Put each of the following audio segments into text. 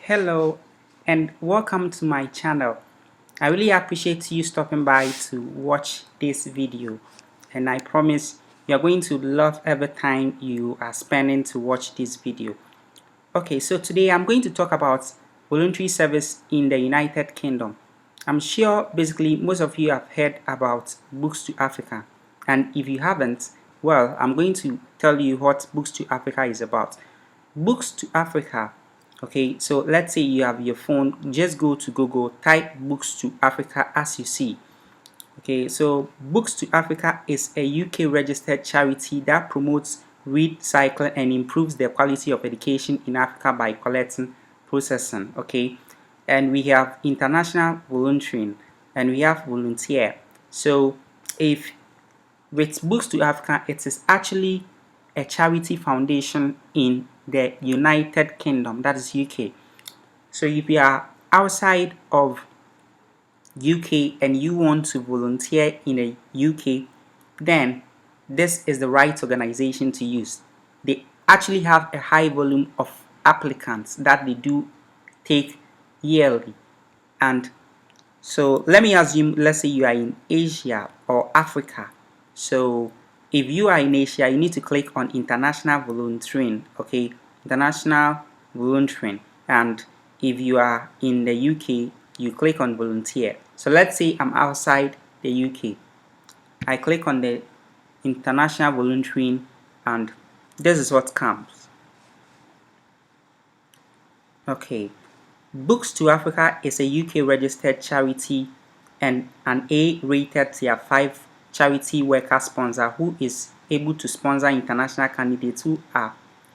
Hello and welcome to my channel. I really appreciate you stopping by to watch this video, and I promise you are going to love every time you are spending to watch this video. Okay, so today I'm going to talk about voluntary service in the United Kingdom. I'm sure basically most of you have heard about Books to Africa, and if you haven't, well, I'm going to tell you what Books to Africa is about. Books to Africa. Okay, so let's say you have your phone, just go to Google, type Books to Africa as you see. Okay, so Books to Africa is a UK registered charity that promotes read cycling and improves the quality of education in Africa by collecting, processing. Okay, and we have international volunteering and we have volunteer. So if with Books to Africa, it is actually a charity foundation in the United Kingdom, that is UK. So if you are outside of UK and you want to volunteer in the UK, then this is the right organization to use. They actually have a high volume of applicants that they do take yearly. And so let me assume, let's say you are in Asia or Africa. So if you are in Asia, you need to click on international volunteering. Okay, international volunteering. And if you are in the UK, you click on volunteer. So let's say I'm outside the UK. I click on the international volunteering and this is what comes. Okay, Books to Africa is a UK registered charity and an A-rated Tier 5 charity worker sponsor who is able to sponsor international candidates who are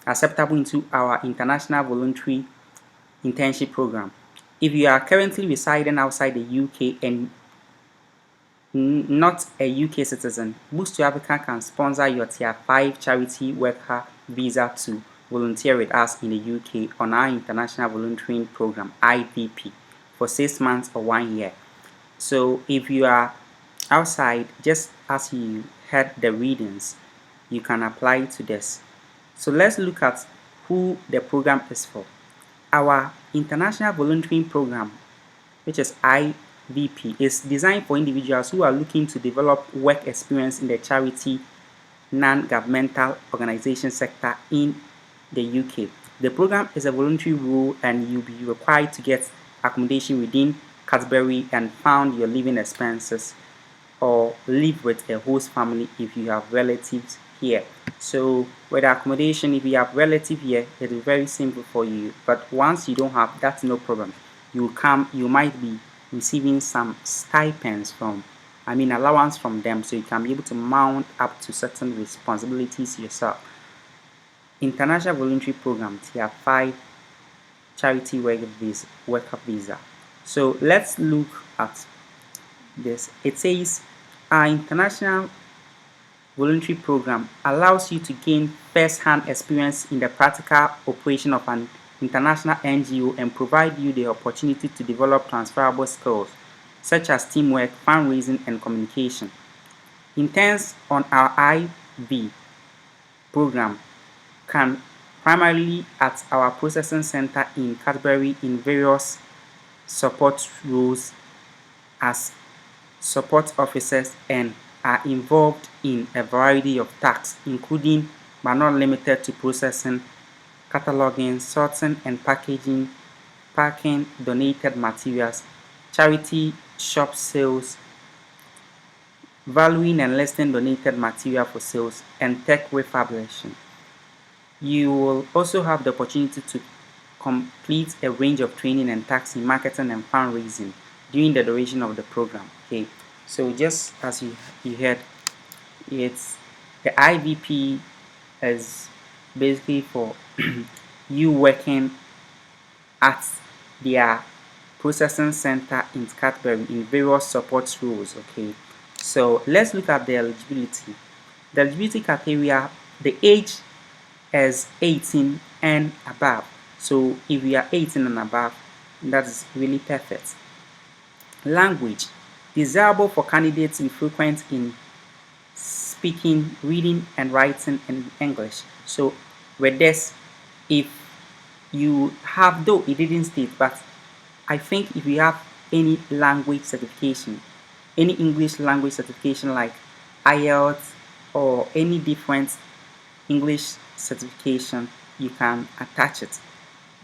acceptable into our international voluntary internship program. If you are currently residing outside the UK and not a UK citizen, Books to Africa can sponsor your Tier 5 charity worker visa to volunteer with us in the UK on our International Volunteering Program (IVP) for 6 months or 1 year. So if you are outside, just as you heard the readings, you can apply to this. So let's look at who the program is for. Our International Volunteering Program, which is IVP, is designed for individuals who are looking to develop work experience in the charity non-governmental organization sector in the UK. The program is a voluntary role and you'll be required to get accommodation within Canterbury and fund your living expenses or live with a host family if you have relatives here. So with accommodation, if you have relatives here, it is very simple for you. But once you don't have, that's no problem. You might be receiving some stipends allowance from them, so you can be able to mount up to certain responsibilities yourself. International Voluntary Program Tier 5 Charity Worker Visa. So let's look at this. It says our International Voluntary Program allows you to gain first-hand experience in the practical operation of an international NGO and provide you the opportunity to develop transferable skills such as teamwork, fundraising, and communication. Interns on our IV program can primarily at our processing center in Canterbury in various support roles as support officers and are involved in a variety of tasks, including but not limited to processing, cataloging, sorting and packing donated materials, charity shop sales, valuing and listing donated material for sales, and tech refurbishing. You will also have the opportunity to complete a range of training and tasks in marketing and fundraising during the duration of the program. Okay, so just as you heard, it's the IVP is basically for you working at their processing center in Canterbury in various support roles. Okay, so let's look at the eligibility. The eligibility criteria, the age is 18 and above. So if you are 18 and above, that is really perfect. Language, desirable for candidates to be frequent in speaking, reading, and writing in English. So with this, if you have, though it didn't state, but I think if you have any language certification, any English language certification like IELTS or any different English certification, you can attach it.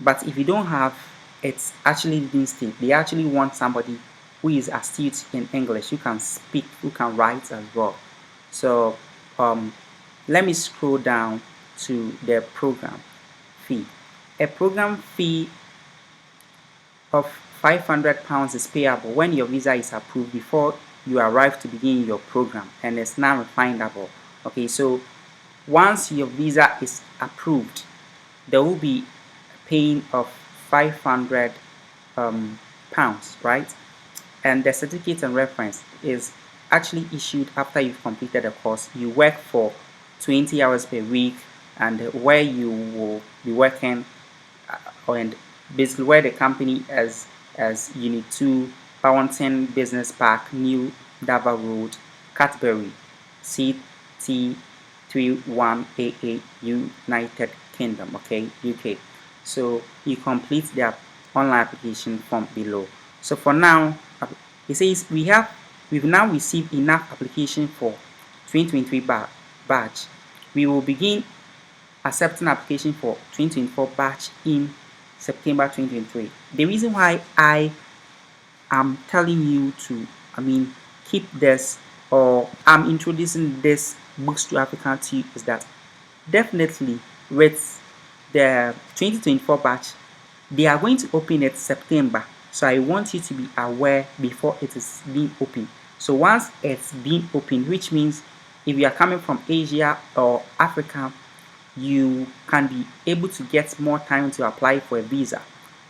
But if you don't have, it's actually didn't state. They actually want somebody who is astute in English, who can speak, who can write as well. So let me scroll down to the program fee. A program fee of £500 is payable when your visa is approved before you arrive to begin your program, and it's non-refundable. Okay, so once your visa is approved, there will be a paying of 500 pounds, right? And the certificate and reference is actually issued after you've completed the course. You work for 20 hours per week, and where you will be working and basically where the company as Unit 2, Bowenton Business Park, New Dover Road, Cadbury, CT31AA, United Kingdom, okay, UK. So you complete the online application form below. So for now, it says we've now received enough application for 2023 batch. We will begin accepting application for 2024 batch in September 2023. The reason why I am telling you to, keep this, or I'm introducing this Books to Africa to you, is that definitely with the 2024 batch, they are going to open it September. So I want you to be aware before it is being opened. So once it's being opened, which means if you are coming from Asia or Africa, you can be able to get more time to apply for a visa.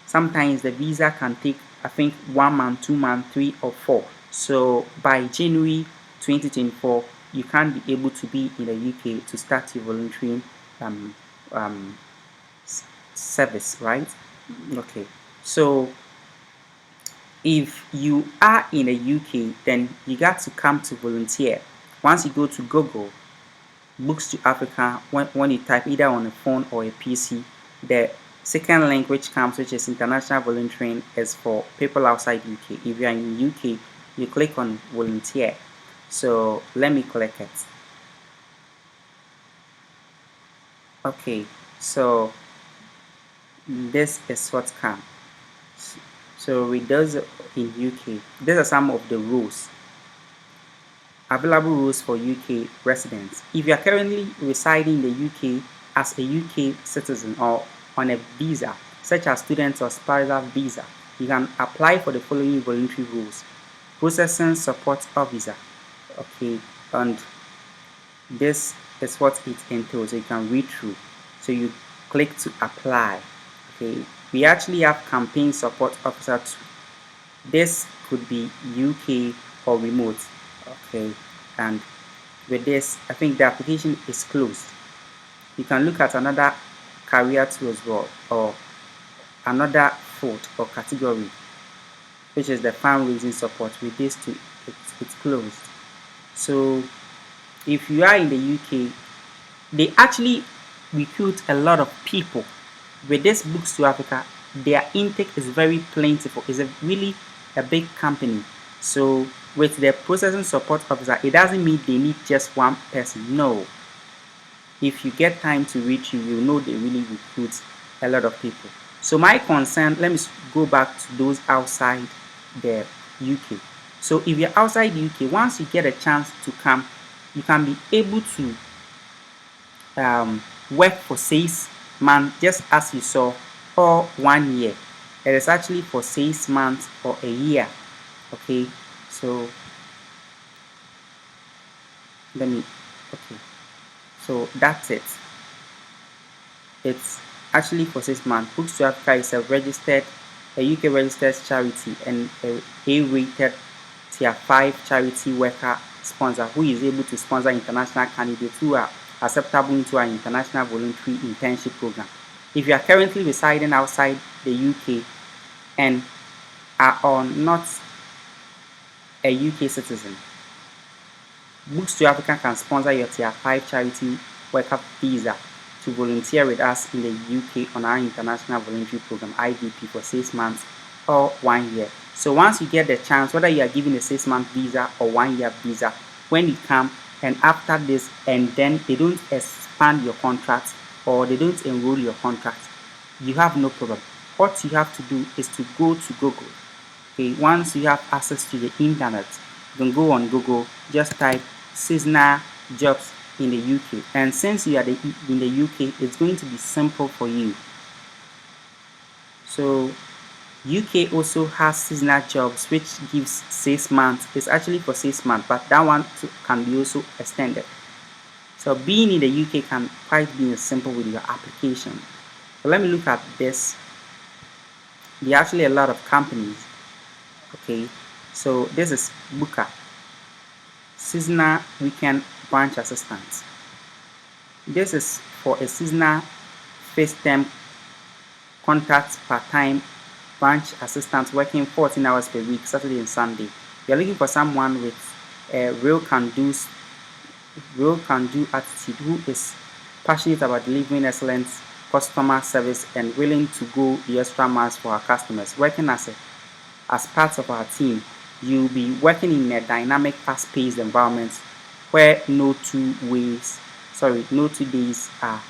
Sometimes the visa can take, I think, 1 month, 2 months, 3 or 4. So by January 2024, you can be able to be in the UK to start your volunteering service, right? Okay. So if you are in the UK, then you got to come to volunteer. Once you go to Google, Books to Africa, when you type either on a phone or a PC, the second link which comes, which is international volunteering, is for people outside UK. If you are in UK, you click on volunteer. So let me click it. Okay, so this is what comes. So with those in UK, these are some of the rules. Available rules for UK residents. If you are currently residing in the UK as a UK citizen or on a visa, such as student or spousal visa, you can apply for the following voluntary rules. Processing support officer. Okay, and this is what it entails. So you can read through. So you click to apply. Okay, we actually have campaign support officer too. This could be UK or remote. Okay, and with this, I think the application is closed. You can look at another career too as well, or another field or category, which is the fundraising support. With this too, it's closed. So if you are in the UK, they actually recruit a lot of people. With this Books to Africa, their intake is very plentiful. It's really a big company. So with the processing support officer, it doesn't mean they need just one person. No. If you get time to read through, you know they really recruit a lot of people. So my concern, let me go back to those outside the UK. So if you're outside the UK, once you get a chance to come, you can be able to work for 6 months, just as you saw, or 1 year. It is actually for 6 months or a year. Okay, so so that's it. It's actually for 6 months. Books to Africa is a UK registered charity and a A-rated tier 5 charity worker sponsor who is able to sponsor international candidates who are acceptable into an international voluntary internship program. If you are currently residing outside the UK and are not a UK citizen, Books to Africa can sponsor your tier 5 charity worker visa to volunteer with us in the UK on our international voluntary program IVP for 6 months or 1 year. So once you get the chance, whether you are given a 6-month visa or 1-year visa, when you come and after this and then they don't expand your contract or they don't enroll your contract, you have no problem. What you have to do is to go to Google. Okay, once you have access to the internet, you can go on Google, just type seasonal jobs in the UK, and since you are in the UK, it's going to be simple for you. So UK also has seasonal jobs which gives 6 months. It's actually for 6 months, but that one can be also extended. So being in the UK can quite be simple with your application. So let me look at this. There are actually a lot of companies. Okay, so this is Booker, seasonal weekend branch assistant. This is for a seasonal first-term contract part-time branch assistant working 14 hours per week, Saturday and Sunday. You are looking for someone with a real can-do attitude who is passionate about delivering excellent customer service and willing to go the extra miles for our customers. Working as part of our team, you'll be working in a dynamic, fast-paced environment where no 2 days are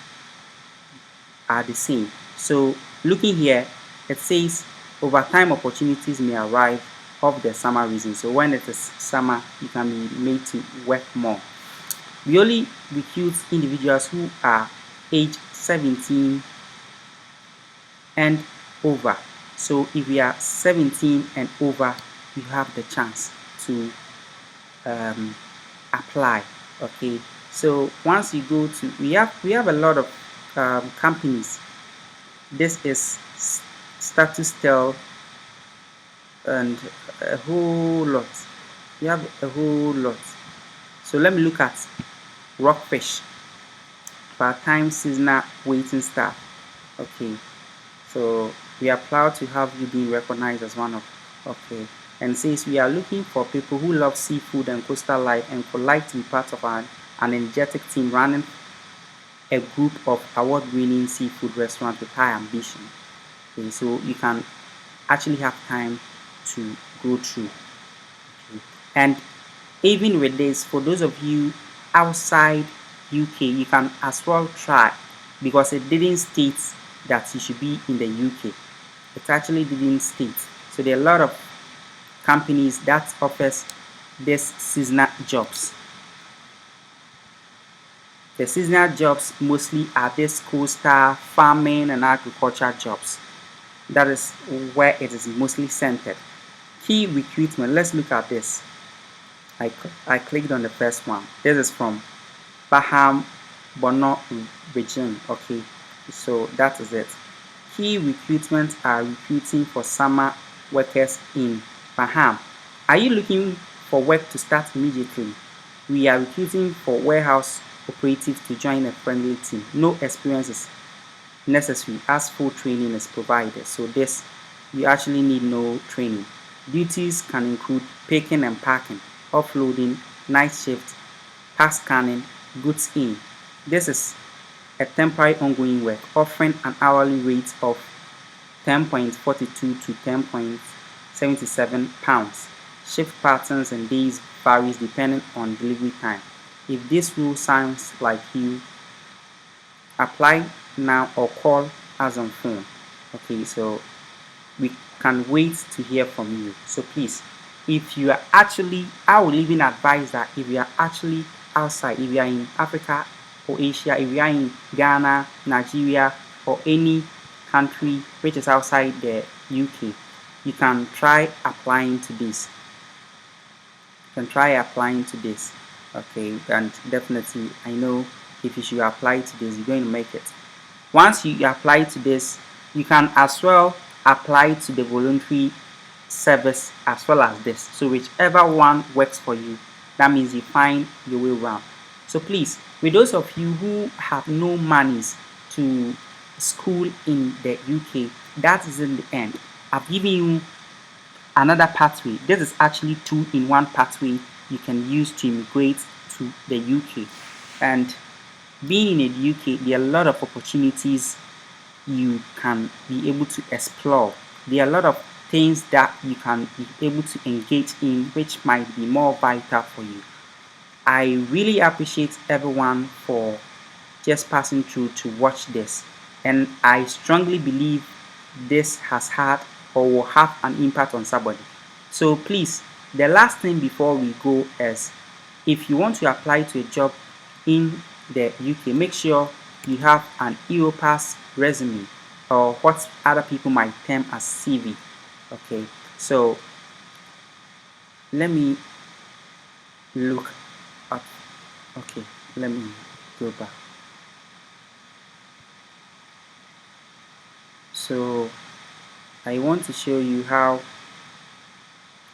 the same. So looking here, it says overtime opportunities may arrive of the summer season. So when it is summer, you can be made to work more. We only recruit individuals who are age 17 and over. So if you are 17 and over, you have the chance to apply. Okay, so once you go to, we have a lot of companies. This is Status Tel and a whole lot. We have a whole lot. So let me look at Rockfish, part-time seasonal waiting staff. Okay, so we are proud to have you being recognized as one of. Okay, and says we are looking for people who love seafood and coastal life and would like to be part of an energetic team running a group of award-winning seafood restaurants with high ambition. Okay, so you can actually have time to go through. Okay. And even with this, for those of you outside UK, you can as well try, because it didn't state that you should be in the UK. It actually didn't state. So there are a lot of companies that offers this seasonal jobs. The seasonal jobs mostly are this coastal farming and agriculture jobs. That is where it is mostly centered. Key recruitment. Let's look at this. I clicked on the first one. This is from Baham Bono region. Okay, so that is it. Key recruitment are recruiting for summer workers in Baham. Are you looking for work to start immediately? We are recruiting for warehouse operatives to join a friendly team. No experience is necessary as full training is provided. So this, you actually need no training. Duties can include picking and packing, offloading, night shift, pack scanning, goods in. This is a temporary ongoing work offering an hourly rate of 10.42 to 10.77 pounds. Shift patterns and days varies depending on delivery time. If this rule sounds like you, apply now or call us on phone. Okay, so we can wait to hear from you. So please, if you are actually, I would even advise that if you are actually outside, if you are in Africa or Asia, if you are in Ghana, Nigeria, or any country which is outside the UK, you can try applying to this. Okay, and definitely I know if you should apply to this, you're going to make it. Once you apply to this, you can as well apply to the voluntary service as well as this. So whichever one works for you, that means you find your way around. So please, with those of you who have no monies to school in the UK, that isn't the end. I've given you another pathway. This is actually 2-in-1 pathway you can use to immigrate to the UK. And being in the UK, there are a lot of opportunities you can be able to explore. There are a lot of things that you can be able to engage in which might be more vital for you. I really appreciate everyone for just passing through to watch this, and I strongly believe this has had or will have an impact on somebody. So please, the last thing before we go is, if you want to apply to a job in the UK, make sure you have an Europass resume, or what other people might term as CV. Okay, so let me look at, okay, let me go back. So I want to show you how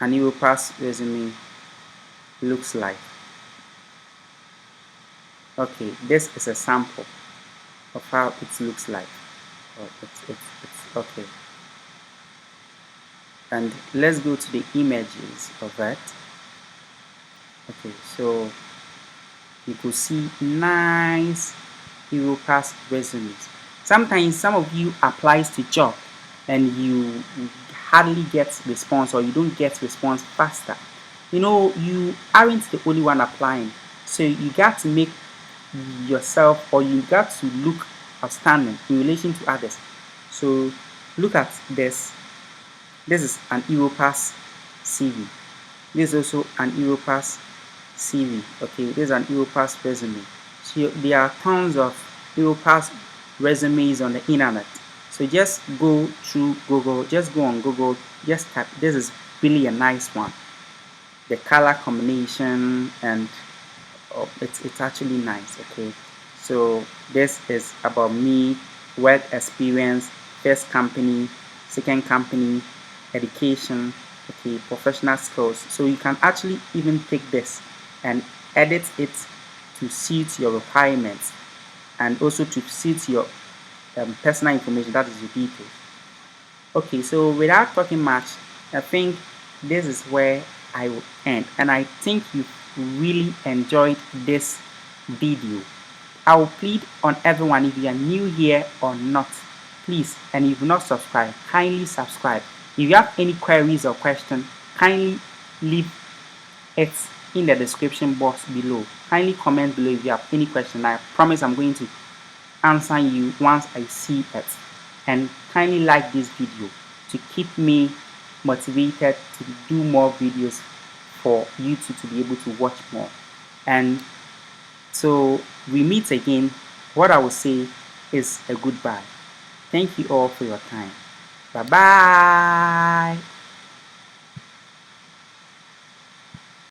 an Europass resume looks like. Okay, this is a sample of how it looks like. Oh, it's okay. And let's go to the images of it. Okay, so you could see nice Europass resumes. Sometimes some of you applies to job and you hardly get response, or you don't get response faster. You know, you aren't the only one applying, so you got to make yourself, or you got to look outstanding in relation to others. So look at this. This is an Europass CV. This is also an Europass CV. Okay, this is an Europass resume. So there are tons of Europass resumes on the internet. So just go through Google, just go on Google, just type. This is really a nice one. The color combination, and oh, it's actually nice. Okay, so this is about me, work experience, first company, second company, education, okay, professional skills. So you can actually even take this and edit it to suit your requirements, and also to suit your personal information, that is your details. Okay, so without talking much, I think this is where I will end, and I think you really enjoyed this video. I will plead on everyone, if you are new here or not, please, and if you've not subscribed, kindly subscribe. If you have any queries or questions, kindly leave it in the description box below. Kindly comment below if you have any question. I promise I'm going to answer you once I see it. And kindly like this video to keep me motivated to do more videos for you to be able to watch more. And so we meet again. What I will say is a goodbye. Thank you all for your time. Bye bye.